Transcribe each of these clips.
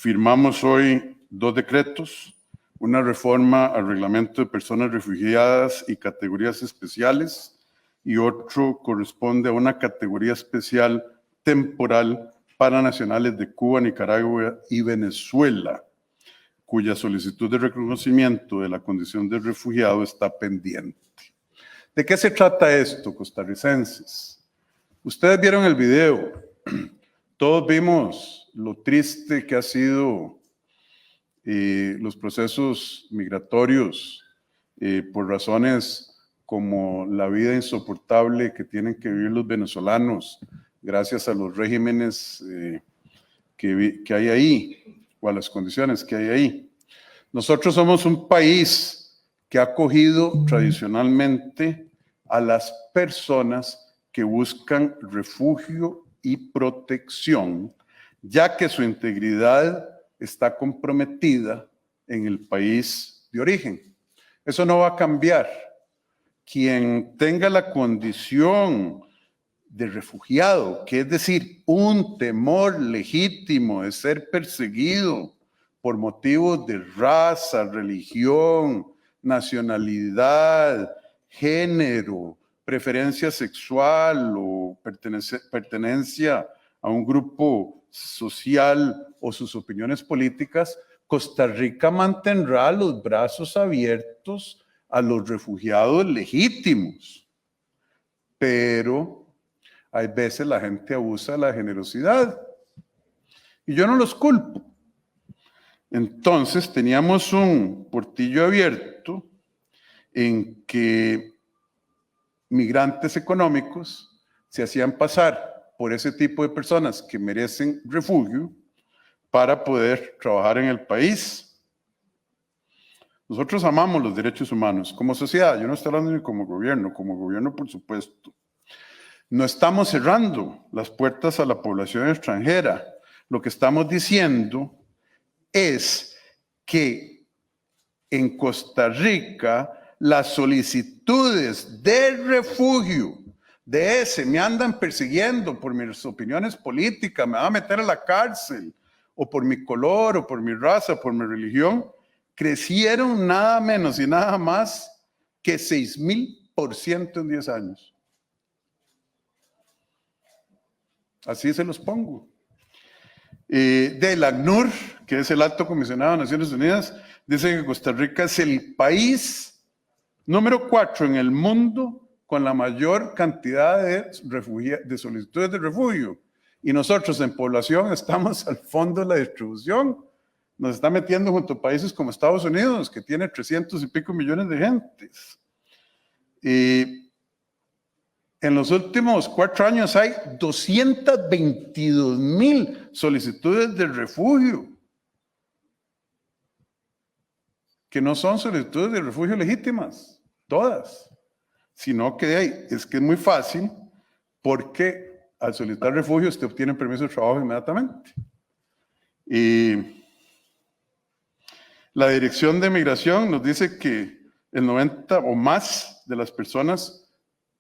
Firmamos hoy 2 decretos, una reforma al reglamento de personas refugiadas y categorías especiales, y otro corresponde a una categoría especial temporal para nacionales de Cuba, Nicaragua y Venezuela, cuya solicitud de reconocimiento de la condición de refugiado está pendiente. ¿De qué se trata esto, costarricenses? Ustedes vieron el video, todos vimos lo triste que ha sido los procesos migratorios por razones como la vida insoportable que tienen que vivir los venezolanos gracias a los regímenes que hay ahí o a las condiciones que hay ahí. Nosotros somos un país que ha acogido tradicionalmente a las personas que buscan refugio y protección, ya que su integridad está comprometida en el país de origen. Eso no va a cambiar. Quien tenga la condición de refugiado, que es decir, un temor legítimo de ser perseguido por motivos de raza, religión, nacionalidad, género, preferencia sexual o pertenencia a un grupo social o sus opiniones políticas, Costa Rica mantendrá los brazos abiertos a los refugiados legítimos. Pero hay veces la gente abusa de la generosidad y yo no los culpo. Entonces teníamos un portillo abierto en que migrantes económicos se hacían pasar por ese tipo de personas que merecen refugio para poder trabajar en el país. Nosotros amamos los derechos humanos como sociedad, yo no estoy hablando ni como gobierno por supuesto. No estamos cerrando las puertas a la población extranjera. Lo que estamos diciendo es que en Costa Rica las solicitudes de refugio de ese me andan persiguiendo por mis opiniones políticas, me van a meter a la cárcel, o por mi color, o por mi raza, por mi religión, crecieron nada menos y nada más que 6,000% en 10 años. Así se los pongo. Del ACNUR, que es el Alto Comisionado de Naciones Unidas, dice que Costa Rica es el país número 4 en el mundo con la mayor cantidad de solicitudes de refugio. Y nosotros en población estamos al fondo de la distribución. Nos está metiendo junto a países como Estados Unidos, que tiene 300 y pico millones de gentes. En los últimos 4 años hay 222,000 solicitudes de refugio, que no son solicitudes de refugio legítimas, todas, sino que es que es muy fácil porque al solicitar refugio usted obtiene permiso de trabajo inmediatamente. La Dirección de Migración nos dice que el 90 o más de las personas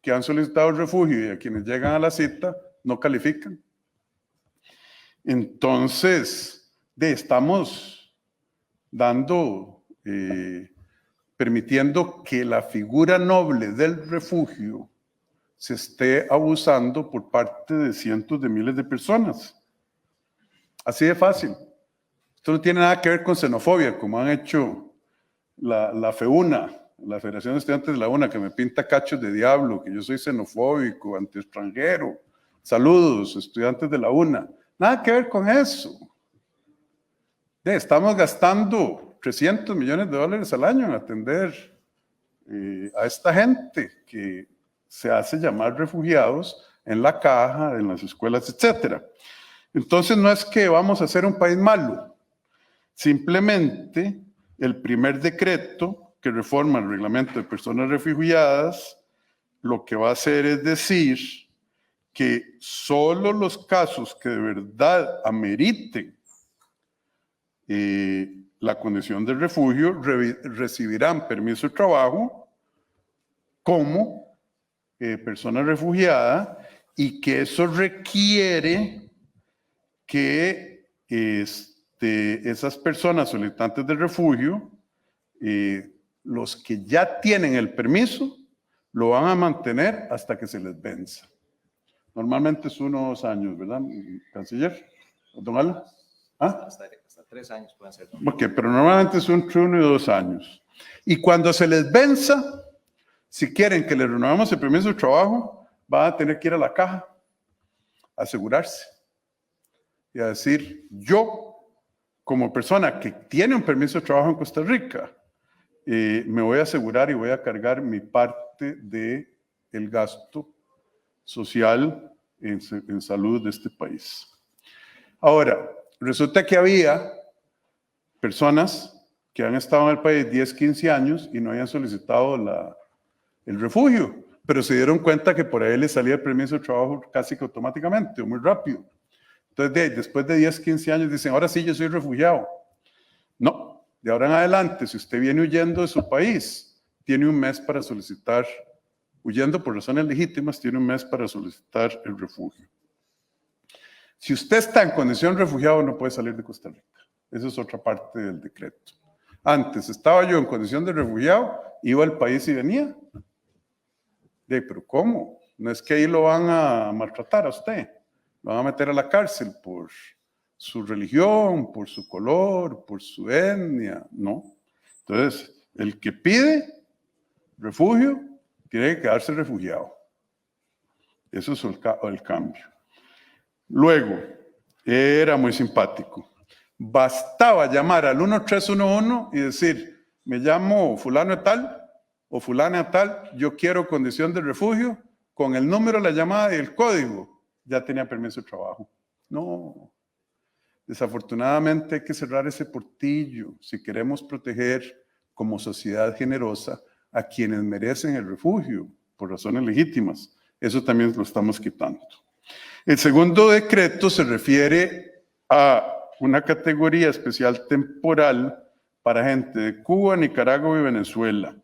que han solicitado refugio y a quienes llegan a la cita no califican. Entonces, estamos permitiendo que la figura noble del refugio se esté abusando por parte de cientos de miles de personas. Así de fácil. Esto no tiene nada que ver con xenofobia, como han hecho la FEUNA, la Federación de Estudiantes de la UNA, que me pinta cachos de diablo, que yo soy xenofóbico, anti-extranjero. Saludos, estudiantes de la UNA. Nada que ver con eso. Estamos gastando $300 millones al año en atender a esta gente que se hace llamar refugiados en la caja, en las escuelas, etc. Entonces no es que vamos a ser un país malo. Simplemente el primer decreto que reforma el reglamento de personas refugiadas, lo que va a hacer es decir que solo los casos que de verdad ameriten la condición de refugio recibirán permiso de trabajo como persona refugiada, y que eso requiere que de esas personas solicitantes de refugio, los que ya tienen el permiso, lo van a mantener hasta que se les venza. Normalmente es 1 o 2 años, ¿verdad, canciller? ¿Don Alan? ¿Ah? Hasta 3 años pueden ser. Ok, pero normalmente son entre 1 y 2 años. Y cuando se les venza, si quieren que les renovemos el permiso de trabajo, van a tener que ir a la caja a asegurarse y a decir, yo, como persona que tiene un permiso de trabajo en Costa Rica, me voy a asegurar y voy a cargar mi parte del gasto social en salud de este país. Ahora, resulta que había personas que han estado en el país 10, 15 años y no habían solicitado el refugio, pero se dieron cuenta que por ahí les salía el permiso de trabajo casi que automáticamente o muy rápido. Entonces, después de 10, 15 años dicen, ahora sí, yo soy refugiado. No, de ahora en adelante, si usted viene huyendo de su país, tiene 1 mes para solicitar, huyendo por razones legítimas, tiene 1 mes para solicitar el refugio. Si usted está en condición de refugiado, no puede salir de Costa Rica. Esa es otra parte del decreto. Antes estaba yo en condición de refugiado, iba al país y venía. Pero ¿cómo? No es que ahí lo van a maltratar a usted. Lo van a meter a la cárcel por su religión, por su color, por su etnia. No. Entonces, el que pide refugio tiene que quedarse refugiado. Eso es el cambio. Luego, era muy simpático. Bastaba llamar al 1311 y decir, me llamo fulano de tal o fulana de tal, yo quiero condición de refugio, con el número de la llamada y el código, ya tenía permiso de trabajo. No, desafortunadamente hay que cerrar ese portillo si queremos proteger como sociedad generosa a quienes merecen el refugio por razones legítimas. Eso también lo estamos quitando. El segundo decreto se refiere a una categoría especial temporal para gente de Cuba, Nicaragua y Venezuela,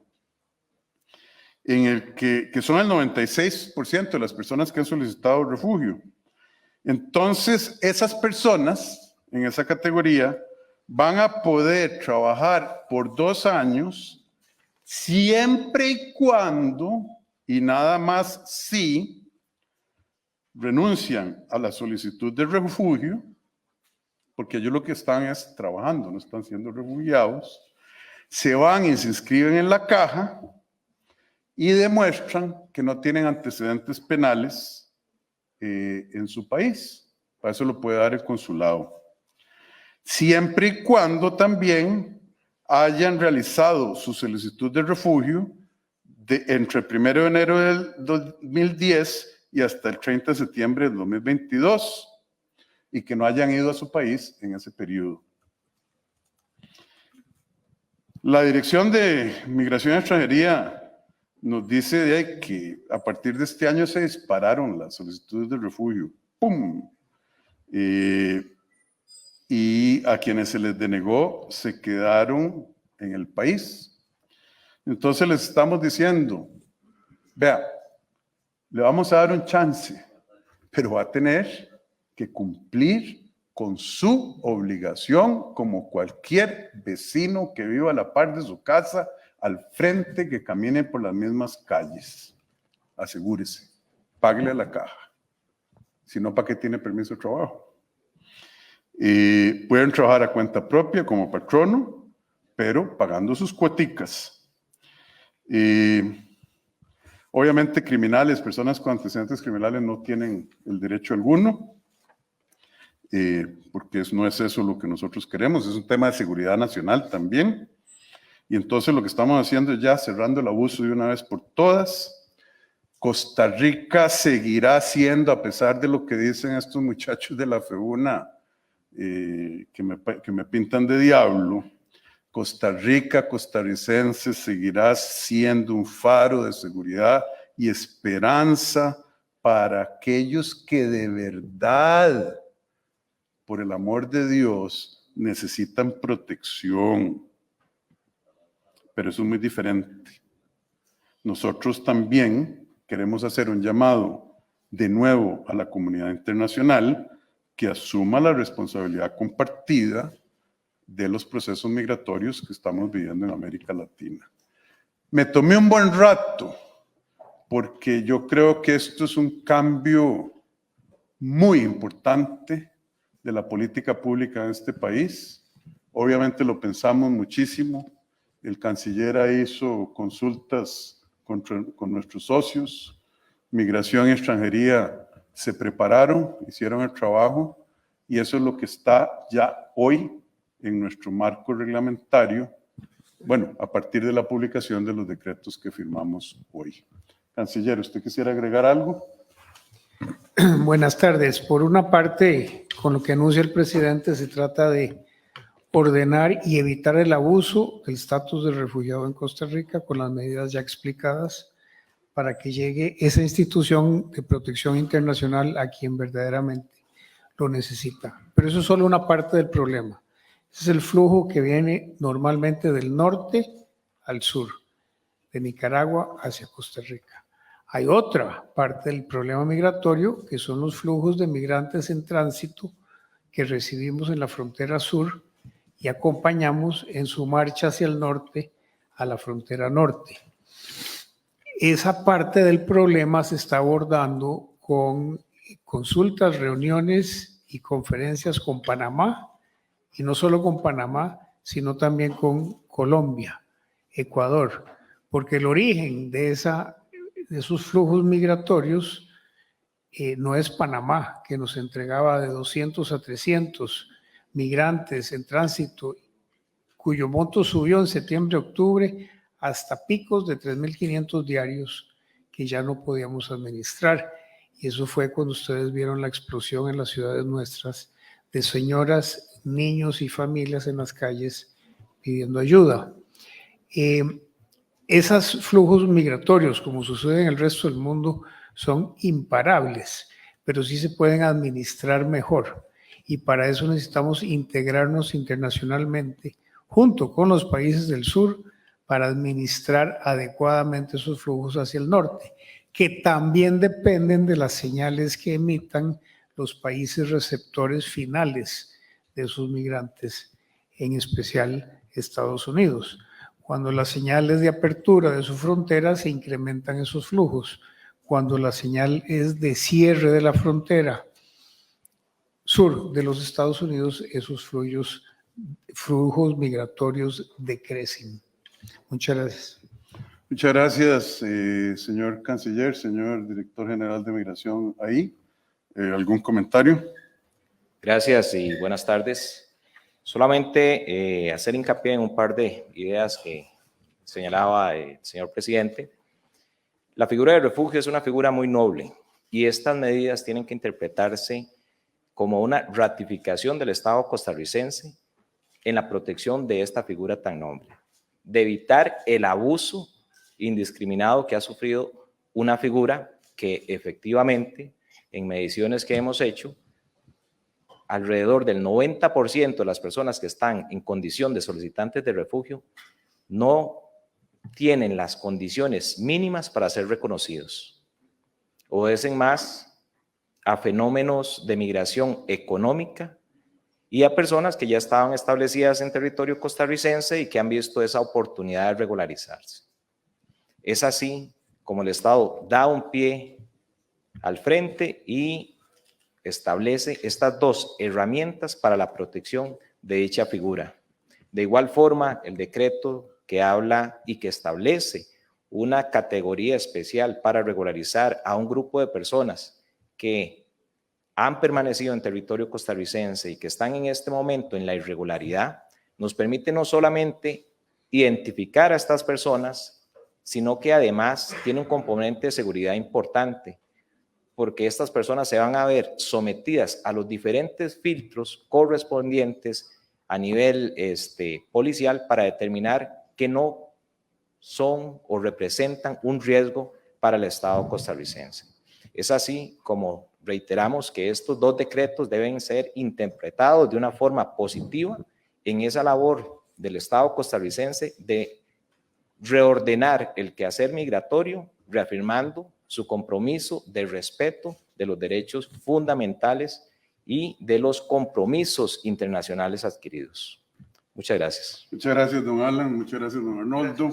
en el que son el 96% de las personas que han solicitado refugio. Entonces, esas personas en esa categoría van a poder trabajar por 2 años siempre y cuando, y nada más si, renuncian a la solicitud de refugio, porque ellos lo que están es trabajando, no están siendo refugiados, se van y se inscriben en la caja y demuestran que no tienen antecedentes penales en su país. Para eso lo puede dar el consulado. Siempre y cuando también hayan realizado su solicitud de refugio entre el 1 de enero del 2010 y hasta el 30 de septiembre del 2022 y que no hayan ido a su país en ese periodo. La Dirección de Migración y Extranjería nos dice que a partir de este año se dispararon las solicitudes de refugio. ¡Pum! Y a quienes se les denegó se quedaron en el país. Entonces les estamos diciendo, vea, le vamos a dar un chance, pero va a tener que cumplir con su obligación como cualquier vecino que viva a la par de su casa, al frente, que camine por las mismas calles. Asegúrese, páguele a la caja. Si no, ¿para qué tiene permiso de trabajo? Pueden trabajar a cuenta propia como patrono, pero pagando sus cuoticas. Obviamente criminales, personas con antecedentes criminales no tienen el derecho alguno, porque no es eso lo que nosotros queremos, es un tema de seguridad nacional también. Y entonces lo que estamos haciendo es ya cerrando el abuso de una vez por todas. Costa Rica seguirá siendo, a pesar de lo que dicen estos muchachos de la FEUNA, que me pintan de diablo, Costa Rica, costarricense, seguirá siendo un faro de seguridad y esperanza para aquellos que de verdad, por el amor de Dios, necesitan protección. Pero eso es muy diferente. Nosotros también queremos hacer un llamado de nuevo a la comunidad internacional que asuma la responsabilidad compartida de los procesos migratorios que estamos viviendo en América Latina. Me tomé un buen rato porque yo creo que esto es un cambio muy importante de la política pública en este país. Obviamente lo pensamos muchísimo. El canciller hizo consultas con nuestros socios. Migración y extranjería se prepararon, hicieron el trabajo y eso es lo que está ya hoy en nuestro marco reglamentario, bueno, a partir de la publicación de los decretos que firmamos hoy. Canciller, ¿usted quisiera agregar algo? Buenas tardes. Por una parte, con lo que anuncia el presidente, se trata de ordenar y evitar el abuso del estatus de refugiado en Costa Rica con las medidas ya explicadas para que llegue esa institución de protección internacional a quien verdaderamente lo necesita. Pero eso es solo una parte del problema. Ese es el flujo que viene normalmente del norte al sur, de Nicaragua hacia Costa Rica. Hay otra parte del problema migratorio, que son los flujos de migrantes en tránsito que recibimos en la frontera sur y acompañamos en su marcha hacia el norte a la frontera norte. Esa parte del problema se está abordando con consultas, reuniones y conferencias con Panamá, y no solo con Panamá, sino también con Colombia, Ecuador, porque el origen de esos flujos migratorios no es Panamá, que nos entregaba de 200 a 300 migrantes en tránsito, cuyo monto subió en septiembre-octubre hasta picos de 3.500 diarios que ya no podíamos administrar. Y eso fue cuando ustedes vieron la explosión en las ciudades nuestras de señoras, niños y familias en las calles pidiendo ayuda. Esos flujos migratorios, como sucede en el resto del mundo, son imparables, pero sí se pueden administrar mejor. Y para eso necesitamos integrarnos internacionalmente junto con los países del sur para administrar adecuadamente esos flujos hacia el norte, que también dependen de las señales que emitan los países receptores finales de esos migrantes, en especial Estados Unidos. Cuando las señales de apertura de su frontera se incrementan esos flujos. Cuando la señal es de cierre de la frontera sur de los Estados Unidos, esos flujos migratorios decrecen. Muchas gracias. Muchas gracias, señor canciller, señor director general de Migración. ¿Algún comentario? Gracias y buenas tardes. Solamente hacer hincapié en un par de ideas que señalaba el señor presidente. La figura del refugio es una figura muy noble y estas medidas tienen que interpretarse como una ratificación del Estado costarricense en la protección de esta figura tan noble, de evitar el abuso indiscriminado que ha sufrido una figura que efectivamente, en mediciones que hemos hecho, alrededor del 90% de las personas que están en condición de solicitantes de refugio no tienen las condiciones mínimas para ser reconocidos. Obedecen más a fenómenos de migración económica y a personas que ya estaban establecidas en territorio costarricense y que han visto esa oportunidad de regularizarse. Es así como el Estado da un pie al frente y establece estas dos herramientas para la protección de dicha figura. De igual forma, el decreto que habla y que establece una categoría especial para regularizar a un grupo de personas que han permanecido en territorio costarricense y que están en este momento en la irregularidad, nos permite no solamente identificar a estas personas, sino que además tiene un componente de seguridad importante, porque estas personas se van a ver sometidas a los diferentes filtros correspondientes a nivel policial para determinar que no son o representan un riesgo para el Estado costarricense. Es así como reiteramos que estos dos decretos deben ser interpretados de una forma positiva en esa labor del Estado costarricense de reordenar el quehacer migratorio, reafirmando su compromiso de respeto de los derechos fundamentales y de los compromisos internacionales adquiridos. Muchas gracias. Muchas gracias, don Alan. Muchas gracias, don Arnoldo.